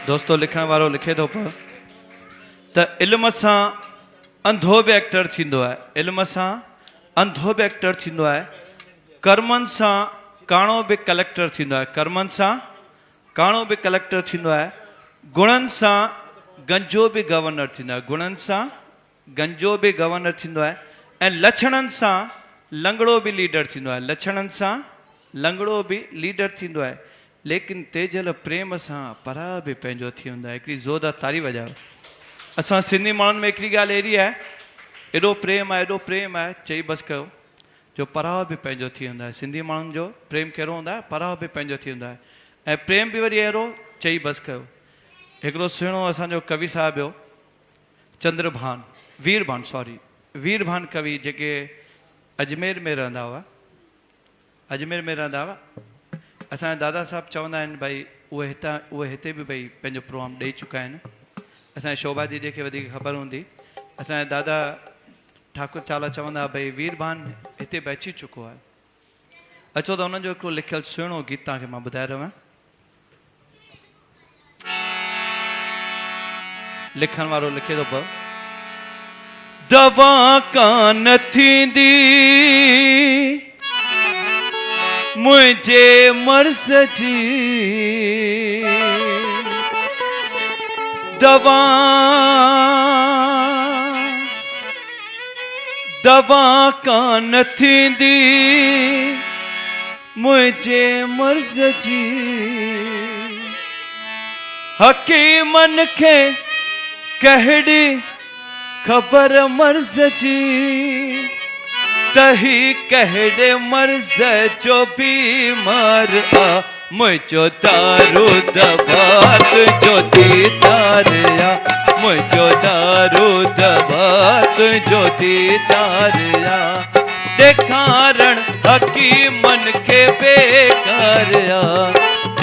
दोस्तों लिखण वारो लिखे थो पियो त इल्म सां अंधो बि एक्टर थींदो आहे, इल्म सां अंधो बि एक्टर थींदो आहे, कर्मनि सां काणो बि कलेक्टर थींदो आहे, कर्मनि सां काणो बि कलेक्टर थींदो आहे, गुणनि सां गंजो बि गवर्नर थींदो आहे, गुणनि सां गंजो बि गवर्नर थींदो आहे, ऐं लछणनि सां लंगड़ो बि लीडर थींदो आहे, लछणनि सां लंगड़ो बि लीडर थींदो आहे, लेकिन तेजल प्रेम सां परा बि पंहिंजो थी वेंदो आहे। हिकिड़ी ज़ोरदार तारी वॼायो। असां सिंधी माण्हुनि में हिकिड़ी ॻाल्हि अहिड़ी आहे, एॾो प्रेम आहे, एॾो प्रेम आहे, चई बसि कयो जो पराव बि पंहिंजो थी वेंदो आहे। सिंधी माण्हुनि जो प्रेम कहिड़ो हूंदो आहे, पराव बि पंहिंजो थी वेंदो आहे, ऐं प्रेम बि वरी अहिड़ो, चई बसि कयो। हिकिड़ो सुहिणो असांजो कवि साहिबु हुयो चंद्रभान, वीरभान कवि, जेके अजमेर में रहंदा हुआ, अजमेर में रहंदा हुआ। असांजा दादा साहब चवंदा आहिनि भई उहे हिते बि भई पंहिंजो प्रोग्राम ॾेई चुका आहिनि। असांजे शोभा दीदीअ खे वधीक ख़बर हूंदी। असांजा दादा ठाकुर चाला चवंदा भई वीरभान हिते बि अची चुको आहे। अचो त हुननि जो हिकिड़ो लिखियलु सुहिणो गीत तव्हांखे मां ॿुधाए रहियो आहियां। लिखण वारो लिखे थो पियो, दवा कान थींदी मुझे मर्ज़ जी, दवा कान थींदी मुझे मर्ज़ जी, हकीमन खे कहिड़ी ख़बर मर्ज़ जी, तही कहिड़े मर्ज़ जो बीमार आ, मुझो दारू दवा तुझो दीदार आ, मुझो दारू दवा तुझो दीदार आ, ॾेखारण हकीमन खे बेकार आ,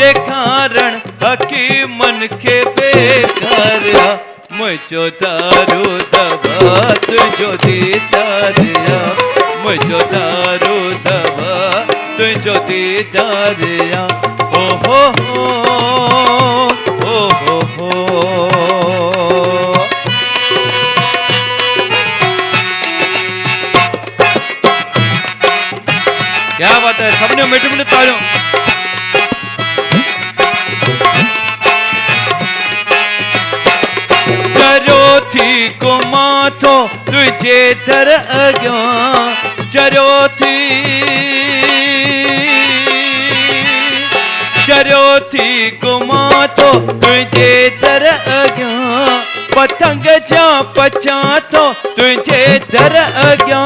ॾेखारण हकीमन खे बेकार आ, मुझो दारू दवा तुझो दीदार आ, मुझो दारू दवा तुझो दीदार आ, ओ हो हो। क्या बात है, सबने मिट मिट तालियों। चरो थी को माथो तुझे दर अॻियां, चरो थी को माथो तुझे दर अॻियां, पतंग जा पचा थो तुझे दर अॻियां,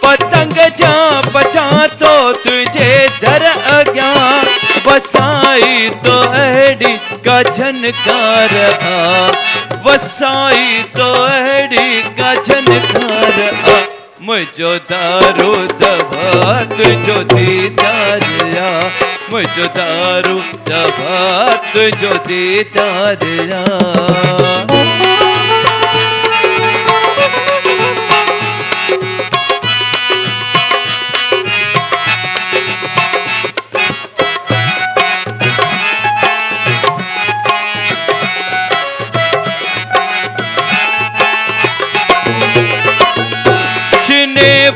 पतंग जा पचा थो तुझे दर अॻियां, वसाई तो अहिड़ी का झनकार आ, वसाई तो अहिड़ी का झनकार आ, मुझो दारू दवा तुझो दीदार आ, मुझो दारू दवा तुझो दीदार आ।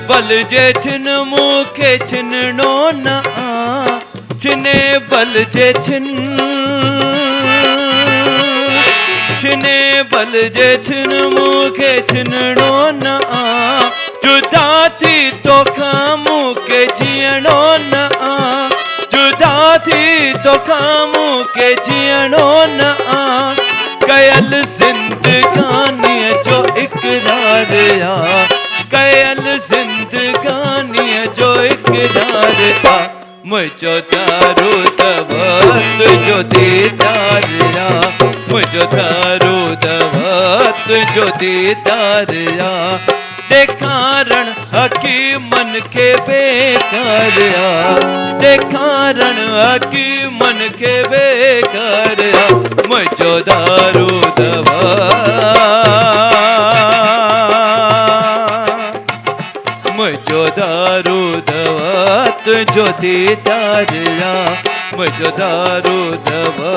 बल जे छिन मूंखे छिनणो न आ, छिने बल जे छिने बल जे छिन मूंखे छिनणो न आ, जुदा थी तोखां मूंखे जीअणो न आ, जुदा थी तोखां मूंखे जीअणो न आ, कयल ज़िंदगानीअ जो इक़रार आ, कयल ज़िंदगानीअ जो इक़रार आ, मुझो दारू दवा तुझो दीदार आ, मुझो दारू दवा तुझो दीदार आ, ॾेखारण हकीमन खे बेकार आ, ॾेखारण हकीमन खे बेकार आ, मुझो दारू दवा मुझो दारू दवा तुझो दीदार आ, मुझो दारू दवा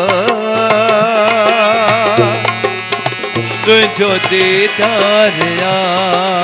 तुझो दीदार आ